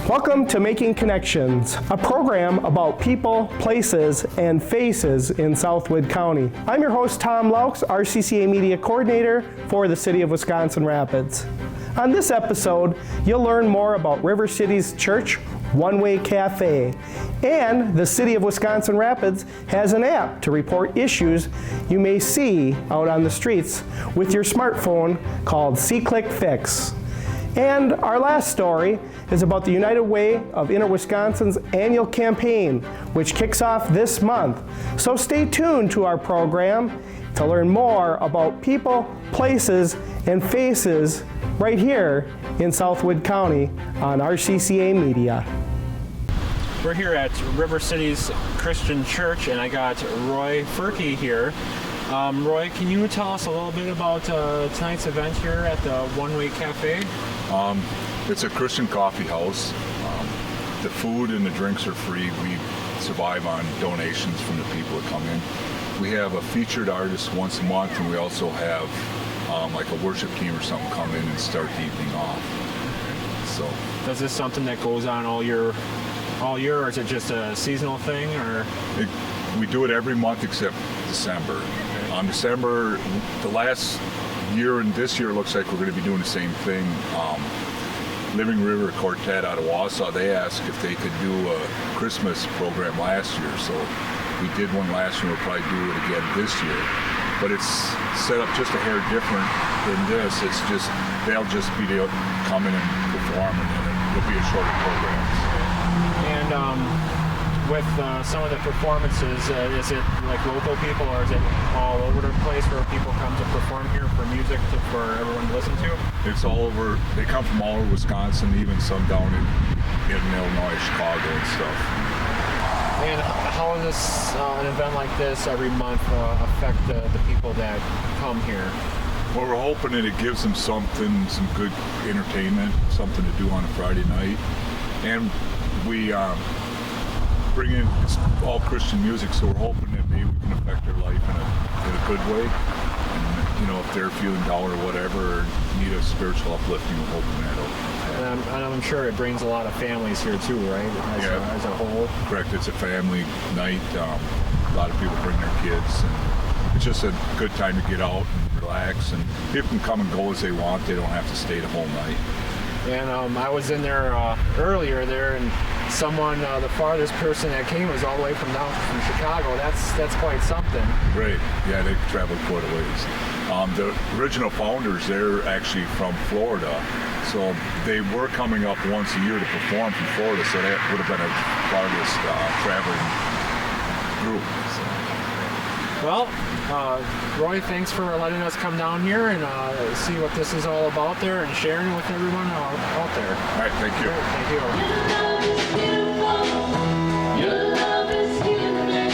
Welcome to Making Connections, a program about people, places, and faces in Southwood County. I'm your host, Tom Laux, RCCA Media Coordinator for the City of Wisconsin Rapids. On this episode, you'll learn more about River City's church, One Way Cafe, and the City of Wisconsin Rapids has an app to report issues you may see out on the streets with your smartphone called SeeClick Fix. And our last story is about the United Way of Inner Wisconsin's annual campaign, which kicks off this month. So stay tuned to our program to learn more about people, places, and faces right here in Southwood County on RCCA Media. We're here at River City's Christian Church, and I got Roy Furkey here. Roy, can you tell us a little bit about tonight's event here at the One Way Cafe? It's a Christian coffee house. The food and the drinks are free. We survive on donations from the people that come in. We have a featured artist once a month, and we also have like a worship team or something come in and start the evening off. So, is this something that goes on all year, or is it just a seasonal thing? Or we do it every month except December. December, the last year and this year, it looks like we're going to be doing the same thing. Living River Quartet out of Wausau, they asked if they could do a Christmas program last year, so we did one last year. We'll probably do it again this year, but it's set up just a hair different than this. It's just, they'll just be able to come in and perform, and then it'll be a shorter program. And with some of the performances, is it like local people, or is it all over the place where people come to perform here for music for everyone to listen to? It's all over. They come from all over Wisconsin, even some down in Illinois, Chicago and stuff. And how does this, an event like this every month affect the people that come here? Well, we're hoping that it gives them something, some good entertainment, something to do on a Friday night. And we bring in all Christian music, so we're hoping that maybe we can affect their life in a good way. And, you know, if they're feeling down or whatever, or need a spiritual uplifting, we're hoping that'll. And I'm sure it brings a lot of families here too, right? As a whole. Correct. It's a family night. A lot of people bring their kids, and it's just a good time to get out and relax. And people can come and go as they want. They don't have to stay the whole night. And I was in there earlier there, and someone, the farthest person that came was all the way from Chicago. That's quite something. Right. Yeah, they traveled quite a ways. The original founders, they're actually from Florida, so they were coming up once a year to perform from Florida. So that would have been a farthest traveling group. So. Well, Roy, thanks for letting us come down here and see what this is all about there and sharing with everyone out there. All right, thank you. Thank you. Your love is healing.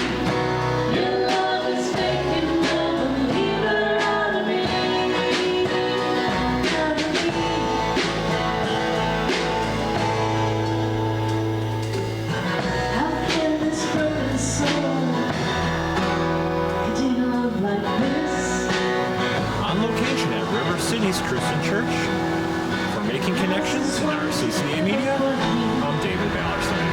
Your love is making a believer out of me. How can this broken soul continue to love like this? On location at River City's Christian Church, for Making Connections in RCCA Media, I'm David Ballerstein.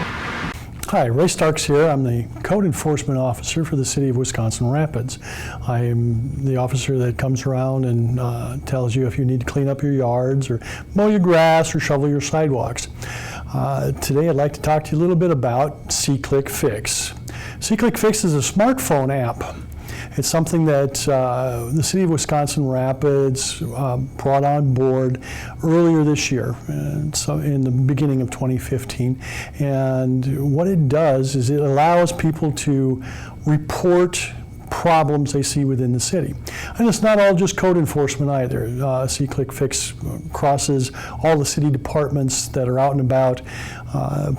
Hi, Ray Starks here. I'm the Code Enforcement Officer for the City of Wisconsin Rapids. I am the officer that comes around and tells you if you need to clean up your yards or mow your grass or shovel your sidewalks. Today I'd like to talk to you a little bit about SeeClick Fix. SeeClick Fix is a smartphone app. It's something that the City of Wisconsin Rapids brought on board earlier this year, so in the beginning of 2015. And what it does is it allows people to report problems they see within the city. And it's not all just code enforcement either. SeeClick Fix crosses all the city departments that are out and about,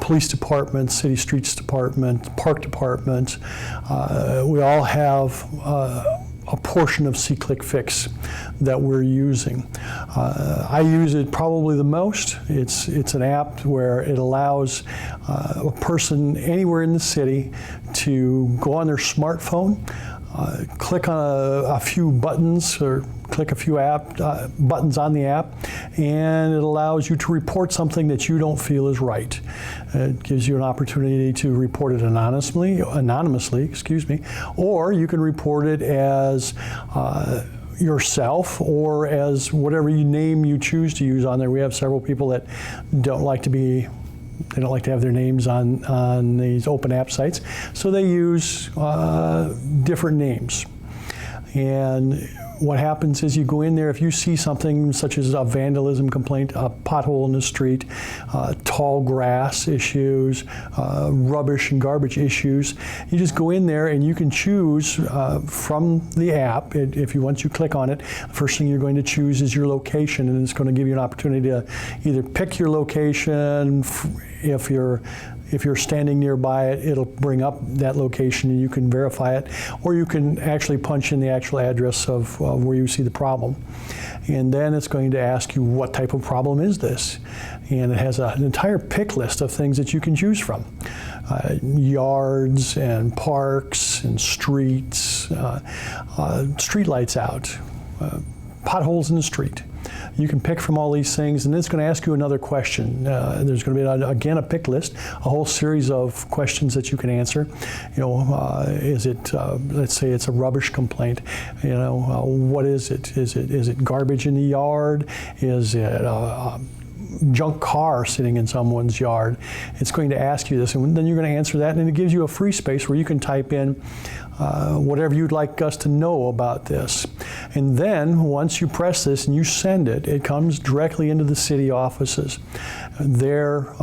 police department, city streets department, park department. We all have a portion of SeeClick Fix that we're using. I use it probably the most. It's an app where it allows a person anywhere in the city to go on their smartphone, click on a few buttons or click a few buttons on the app, and it allows you to report something that you don't feel is right. It gives you an opportunity to report it anonymously, or you can report it as yourself or as whatever name you choose to use on there. We have several people that don't like to have their names on these open app sites, so they use different names. And what happens is you go in there, if you see something such as a vandalism complaint, a pothole in the street, tall grass issues, rubbish and garbage issues, you just go in there and you can choose from the app. Once you click on it, the first thing you're going to choose is your location, and it's going to give you an opportunity to either pick your location. If you're standing nearby it, it'll bring up that location and you can verify it, or you can actually punch in the actual address of where you see the problem. And then it's going to ask you, what type of problem is this? And it has an entire pick list of things that you can choose from. Yards and parks and streets, street lights out, potholes in the street. You can pick from all these things, and then it's going to ask you another question. There's going to be, again, a pick list, a whole series of questions that you can answer. Is it, let's say it's a rubbish complaint, what is it? Is it garbage in the yard? Is it junk car sitting in someone's yard? It's going to ask you this, and then you're going to answer that, and it gives you a free space where you can type in whatever you'd like us to know about this. And then once you press this and you send it, it comes directly into the city offices. There,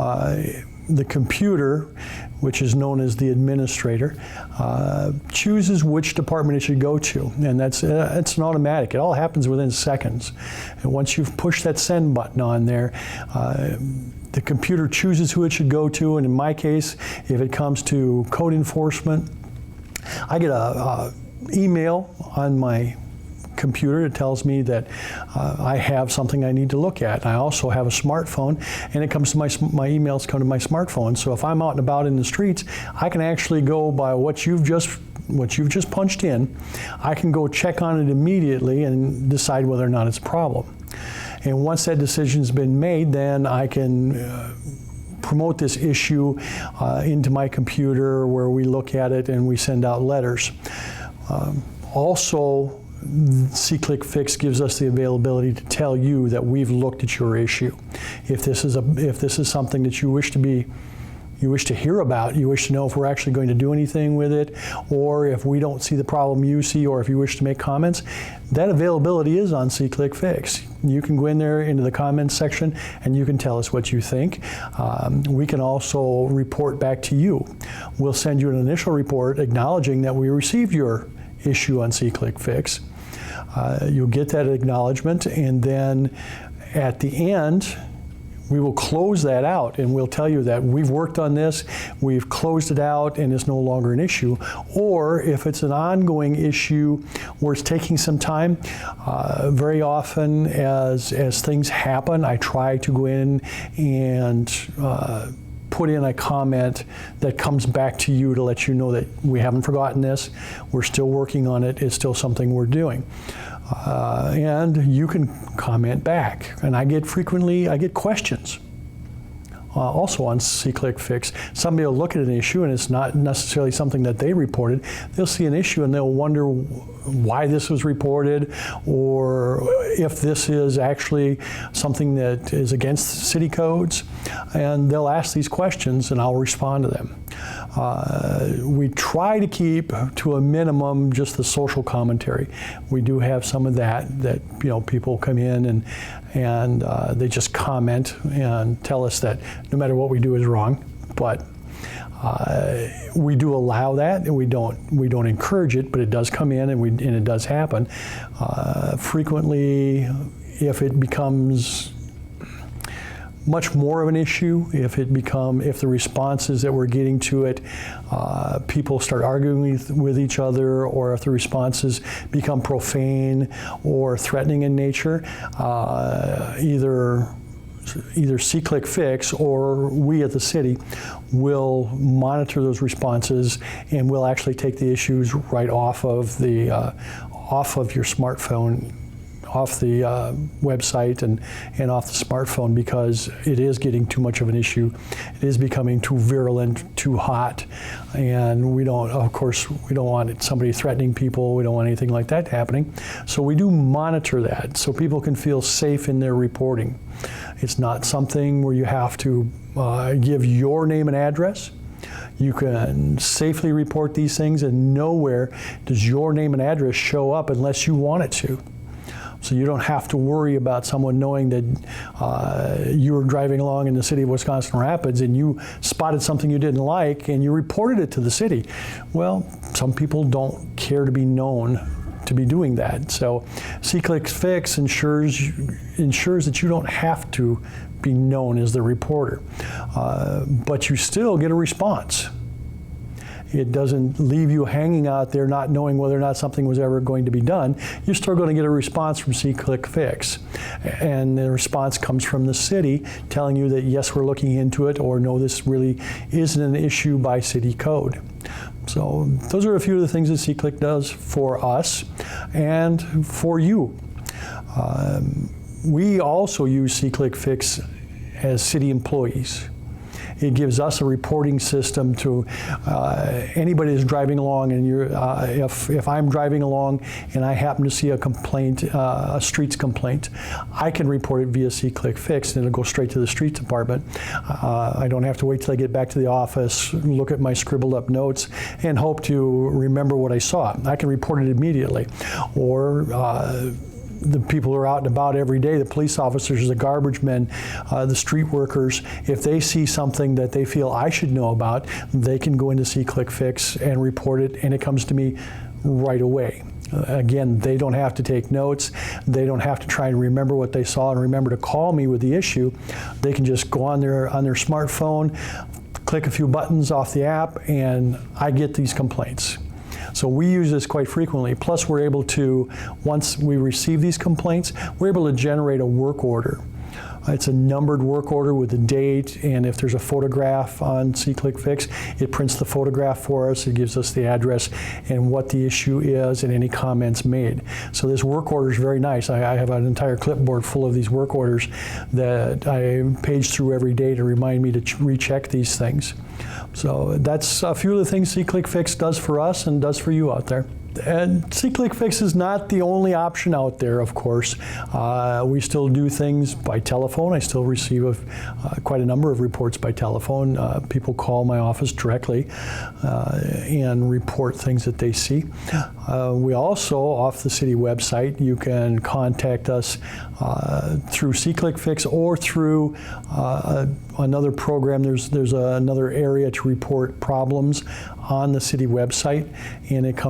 the computer, which is known as the administrator, chooses which department it should go to, and it's an automatic. It all happens within seconds. And once you've pushed that send button on there, the computer chooses who it should go to, and in my case, if it comes to code enforcement, I get a email on my computer. It tells me that I have something I need to look at. I also have a smartphone, and it comes to my emails come to my smartphone. So if I'm out and about in the streets, I can actually go by what you've just punched in. I can go check on it immediately and decide whether or not it's a problem. And once that decision's been made, then I can promote this issue into my computer, where we look at it and we send out letters. Also, SeeClickFix gives us the availability to tell you that we've looked at your issue. If this is something that you wish to hear about, you wish to know if we're actually going to do anything with it, or if we don't see the problem you see, or if you wish to make comments, that availability is on SeeClickFix. You can go in there into the comments section and you can tell us what you think. We can also report back to you. We'll send you an initial report acknowledging that we received your issue on SeeClickFix. You'll get that acknowledgement, and then at the end, we will close that out, and we'll tell you that we've worked on this, we've closed it out, and it's no longer an issue. Or if it's an ongoing issue where it's taking some time, very often as things happen, I try to go in and put in a comment that comes back to you to let you know that we haven't forgotten this, we're still working on it, it's still something we're doing. And you can comment back. And I get questions also on SeeClickFix. Somebody will look at an issue and it's not necessarily something that they reported. They'll see an issue and they'll wonder why this was reported, or if this is actually something that is against city codes. And they'll ask these questions and I'll respond to them. We try to keep to a minimum just the social commentary. We do have some of that people come in and they just comment and tell us that no matter what we do is wrong. But we do allow that, and we don't encourage it, but it does come in, and it does happen. Frequently, if it becomes much more of an issue, if the responses that we're getting to it, people start arguing with each other, or if the responses become profane or threatening in nature, either either C-Click Fix or we at the city will monitor those responses, and we'll actually take the issues right off of the off of your smartphone, off the website and off the smartphone, because it is getting too much of an issue. It is becoming too virulent, too hot, and we don't, of course, we don't want somebody threatening people. We don't want anything like that happening. So we do monitor that so people can feel safe in their reporting. It's not something where you have to give your name and address. You can safely report these things, and nowhere does your name and address show up unless you want it to. So you don't have to worry about someone knowing that you were driving along in the city of Wisconsin Rapids and you spotted something you didn't like and you reported it to the city. Well, some people don't care to be known to be doing that. So C-Click Fix ensures that you don't have to be known as the reporter, but you still get a response. It doesn't leave you hanging out there not knowing whether or not something was ever going to be done. You're still going to get a response from C-Click Fix. And the response comes from the city telling you that, yes, we're looking into it, or no, this really isn't an issue by city code. So those are a few of the things that C-Click does for us and for you. We also use C-Click Fix as city employees. It gives us a reporting system to anybody that's driving along, and if I'm driving along and I happen to see a complaint, a streets complaint, I can report it via C-Click Fix, and it'll go straight to the streets department. I don't have to wait till I get back to the office, look at my scribbled up notes, and hope to remember what I saw. I can report it immediately. Or the people who are out and about every day, the police officers, the garbage men, the street workers, if they see something that they feel I should know about, they can go into C-Click Fix and report it, and it comes to me right away. Again, they don't have to take notes. They don't have to try and remember what they saw and remember to call me with the issue. They can just go on their smartphone, click a few buttons off the app, and I get these complaints. So we use this quite frequently. Plus, we're able to, once we receive these complaints, we're able to generate a work order. It's a numbered work order with a date, and if there's a photograph on C-Click Fix, it prints the photograph for us. It gives us the address and what the issue is and any comments made. So this work order is very nice. I have an entire clipboard full of these work orders that I page through every day to remind me to recheck these things. So that's a few of the things C-Click Fix does for us and does for you out there. And C-Click Fix is not the only option out there, of course. We still do things by telephone. I still receive quite a number of reports by telephone. People call my office directly and report things that they see. We also, off the city website, you can contact us through C-Click Fix or through another program. There's another area to report problems on the city website, and it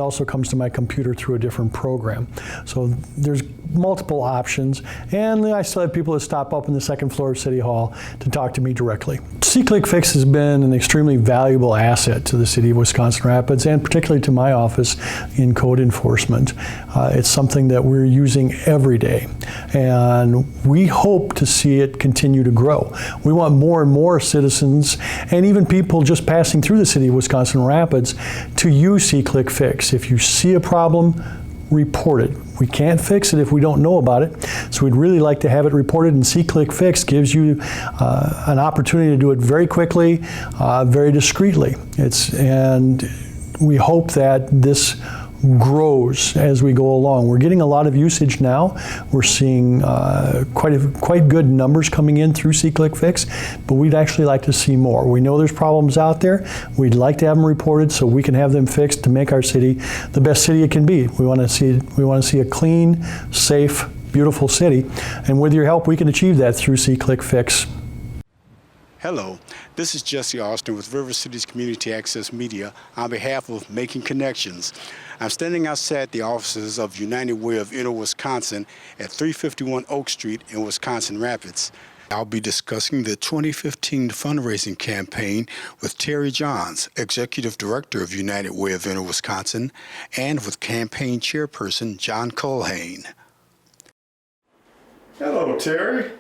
also comes to my computer through a different program. So there's multiple options, and I still have people that stop up in the second floor of City Hall to talk to me directly. C-Click Fix has been an extremely valuable asset to the city of Wisconsin Rapids, and particularly to my office in code enforcement. It's something that we're using every day, and we hope to see it continue to grow. We want more and more citizens, and even people just passing through the city of Wisconsin Rapids, to use C-Click Fix. If you see a problem, report it. We can't fix it if we don't know about it, so we'd really like to have it reported, and C-Click Fix gives you an opportunity to do it very quickly, very discreetly. And we hope that this grows as we go along. We're getting a lot of usage now. We're seeing quite good numbers coming in through C-Click Fix, but we'd actually like to see more. We know there's problems out there. We'd like to have them reported so we can have them fixed to make our city the best city it can be. We want to see a clean, safe, beautiful city, and with your help, we can achieve that through C-Click Fix. Hello, this is Jesse Austin with River Cities Community Access Media on behalf of Making Connections. I'm standing outside the offices of United Way of Inner Wisconsin at 351 Oak Street in Wisconsin Rapids. I'll be discussing the 2015 fundraising campaign with Terry Johns, Executive Director of United Way of Inner Wisconsin, and with campaign chairperson John Culhane. Hello, Terry.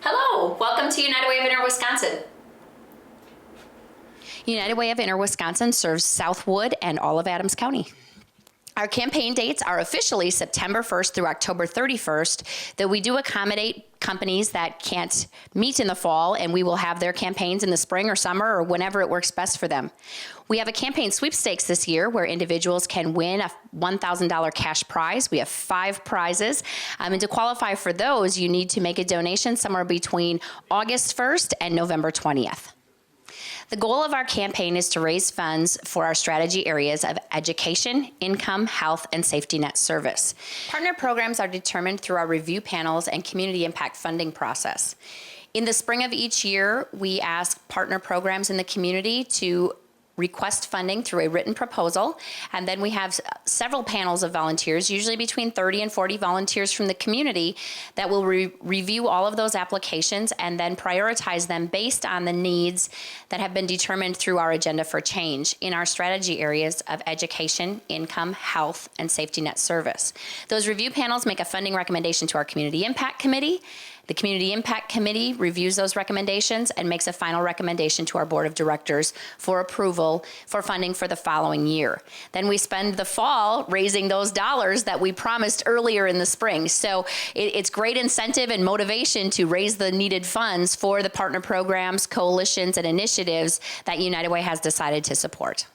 Hello, welcome to United Way of Inner Wisconsin. United Way of Inner Wisconsin serves Southwood and all of Adams County. Our campaign dates are officially September 1st through October 31st, though we do accommodate companies that can't meet in the fall, and we will have their campaigns in the spring or summer or whenever it works best for them. We have a campaign sweepstakes this year where individuals can win a $1,000 cash prize. We have 5 prizes, and to qualify for those, you need to make a donation somewhere between August 1st and November 20th. The goal of our campaign is to raise funds for our strategy areas of education, income, health, and safety net service. Partner programs are determined through our review panels and community impact funding process. In the spring of each year, we ask partner programs in the community to request funding through a written proposal, and then we have several panels of volunteers, usually between 30 and 40 volunteers from the community, that will review all of those applications and then prioritize them based on the needs that have been determined through our agenda for change in our strategy areas of education, income, health, and safety net service. Those review panels make a funding recommendation to our Community Impact Committee. The Community Impact Committee reviews those recommendations and makes a final recommendation to our Board of Directors for approval for funding for the following year. Then we spend the fall raising those dollars that we promised earlier in the spring. So it's great incentive and motivation to raise the needed funds for the partner programs, coalitions, and initiatives that United Way has decided to support.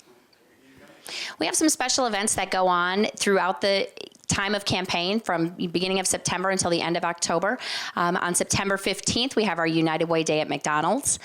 We have some special events that go on throughout the time of campaign from the beginning of September until the end of October. On September 15th, we have our United Way Day at McDonald's,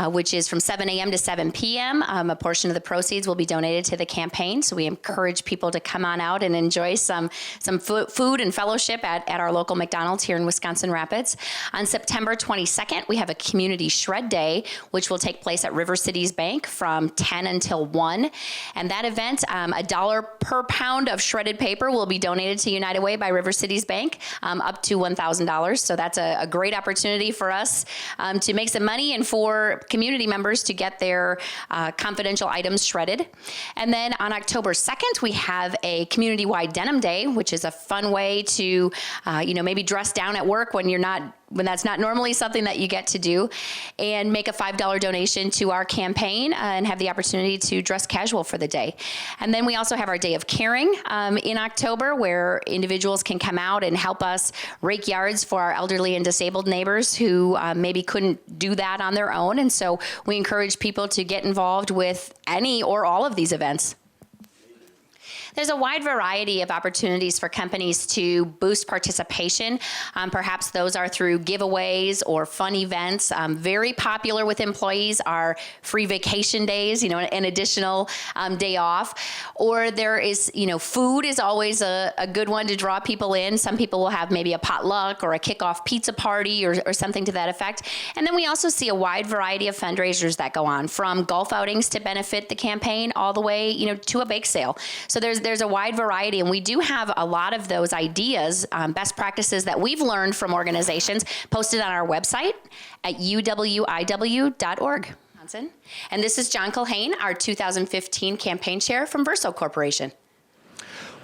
which is from 7 a.m. to 7 p.m. A portion of the proceeds will be donated to the campaign, so we encourage people to come on out and enjoy some food and fellowship at our local McDonald's here in Wisconsin Rapids. On September 22nd, we have a Community Shred Day, which will take place at River Cities Bank from 10 until 1. And that event, $1 per pound of shredded paper will be donated to United Way by River Cities Bank, up to $1,000. So that's a great opportunity for us to make some money and for community members to get their confidential items shredded. And then on October 2nd, we have a community-wide denim day, which is a fun way to, maybe dress down at work when that's not normally something that you get to do, and make a $5 donation to our campaign and have the opportunity to dress casual for the day. And then we also have our Day of Caring in October, where individuals can come out and help us rake yards for our elderly and disabled neighbors who maybe couldn't do that on their own. And so we encourage people to get involved with any or all of these events. There's a wide variety of opportunities for companies to boost participation. Perhaps those are through giveaways or fun events. Very popular with employees are free vacation days, an additional day off. Or there is, food is always a good one to draw people in. Some people will have maybe a potluck or a kickoff pizza party or something to that effect. And then we also see a wide variety of fundraisers that go on, from golf outings to benefit the campaign all the way, to a bake sale. So there's a wide variety, and we do have a lot of those ideas, best practices that we've learned from organizations posted on our website at uwiw.org. And this is John Culhane, our 2015 campaign chair from Verso Corporation.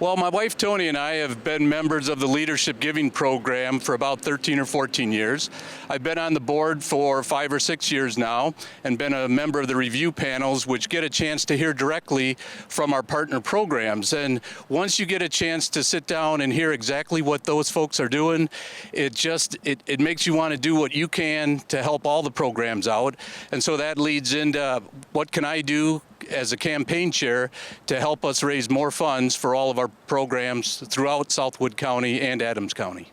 Well, my wife Tony and I have been members of the Leadership Giving Program for about 13 or 14 years. I've been on the board for 5 or 6 years now and been a member of the review panels, which get a chance to hear directly from our partner programs. And once you get a chance to sit down and hear exactly what those folks are doing, it makes you want to do what you can to help all the programs out. And so that leads into what can I do as a campaign chair to help us raise more funds for all of our programs throughout Southwood County and Adams County.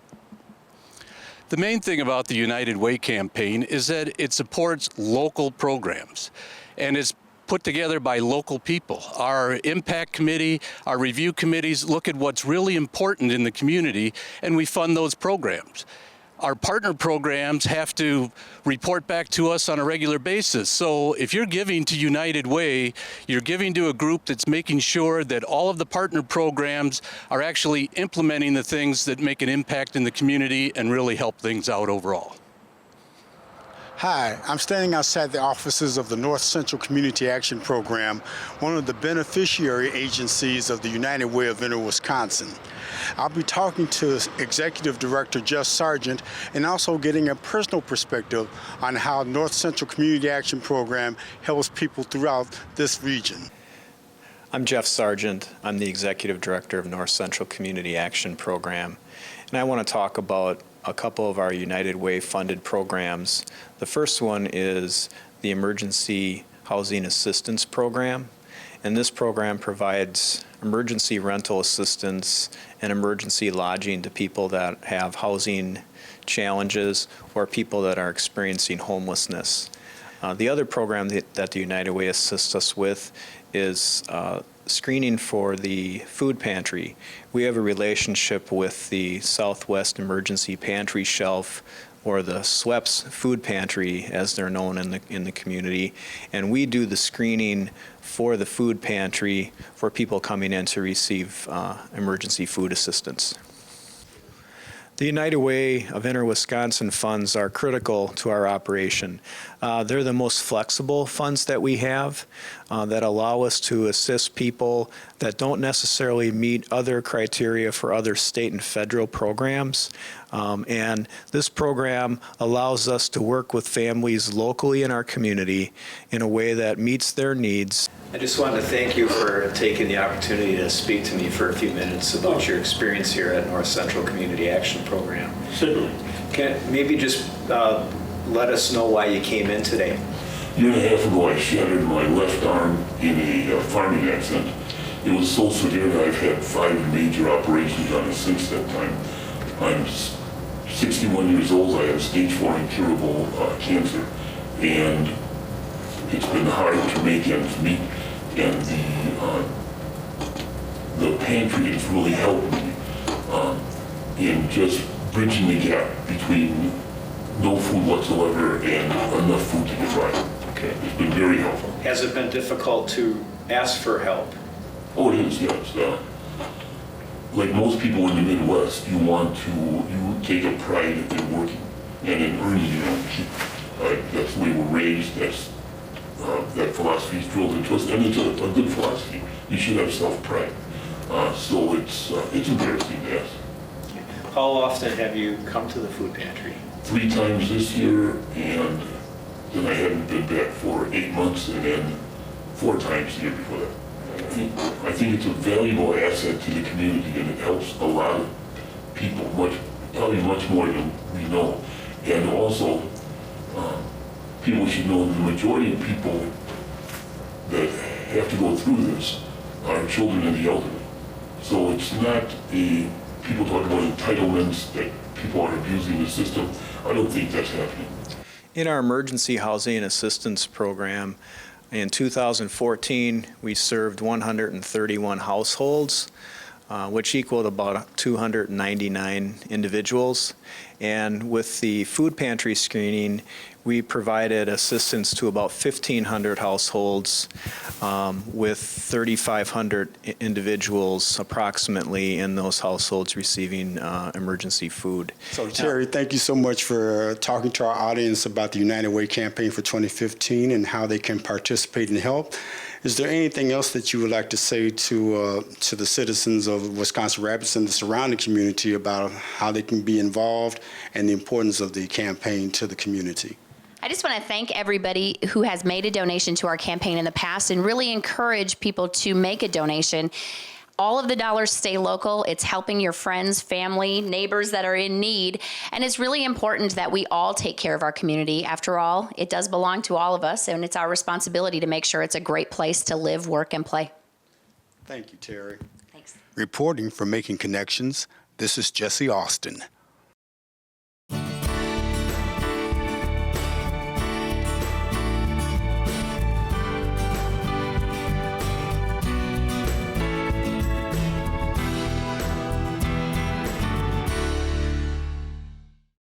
The main thing about the United Way campaign is that it supports local programs, and it's put together by local people. Our impact committee, our review committees look at what's really important in the community, and we fund those programs. Our partner programs have to report back to us on a regular basis. So if you're giving to United Way, you're giving to a group that's making sure that all of the partner programs are actually implementing the things that make an impact in the community and really help things out overall. Hi, I'm standing outside the offices of the North Central Community Action Program, one of the beneficiary agencies of the United Way of Inner Wisconsin. I'll be talking to Executive Director Jeff Sargent and also getting a personal perspective on how North Central Community Action Program helps people throughout this region. I'm Jeff Sargent. I'm the Executive Director of North Central Community Action Program, and I want to talk about a couple of our United Way funded programs. The first one is the Emergency Housing Assistance Program, and this program provides emergency rental assistance and emergency lodging to people that have housing challenges or people that are experiencing homelessness. The other program that the United Way assists us with is screening for the food pantry. We have a relationship with the Southwest Emergency Pantry Shelf, or the SWEPS Food Pantry, as they're known in the community, and we do the screening for the food pantry for people coming in to receive emergency food assistance. The United Way of Inner Wisconsin funds are critical to our operation. They're the most flexible funds that we have that allow us to assist people that don't necessarily meet other criteria for other state and federal programs. And this program allows us to work with families locally in our community in a way that meets their needs. I just wanted to thank you for taking the opportunity to speak to me for a few minutes about your experience here at North Central Community Action Program. Certainly. Can maybe just let us know why you came in today? A year and a half ago, I shattered my left arm in a farming accident. It was so severe that I've had 5 major operations on it since that time. I'm 61 years old. I have stage 4 incurable cancer, and it's been hard to make ends meet. And the pantry has really helped me in just bridging the gap between no food whatsoever and enough food to get by. Okay. It's been very helpful. Has it been difficult to ask for help? Oh, it is, yes. Like most people in the Midwest, you take a pride in working and in earning your own keep. That's the way we're raised. That philosophy is drilled into us, and it's a good philosophy. You should have self-pride. So it's embarrassing to ask. How often have you come to the food pantry? 3 times this year, and then I hadn't been back for 8 months, and then 4 times the year before that. I think it's a valuable asset to the community, and it helps a lot of people, probably much more than we know. And also, people should know the majority of people that have to go through this are children and the elderly. So it's not people talk about entitlements, that people are abusing the system. I don't think that's happening. In our Emergency Housing Assistance Program, in 2014, we served 131 households, which equaled about 299 individuals. And with the food pantry screening, we provided assistance to about 1,500 households with 3,500 individuals approximately in those households receiving emergency food. So Terry, thank you so much for talking to our audience about the United Way campaign for 2015 and how they can participate and help. Is there anything else that you would like to say to the citizens of Wisconsin Rapids and the surrounding community about how they can be involved and the importance of the campaign to the community? I just want to thank everybody who has made a donation to our campaign in the past and really encourage people to make a donation. All of the dollars stay local. It's helping your friends, family, neighbors that are in need. And it's really important that we all take care of our community. After all, it does belong to all of us, and it's our responsibility to make sure it's a great place to live, work, and play. Thank you, Terry. Thanks. Reporting for Making Connections, this is Jesse Austin.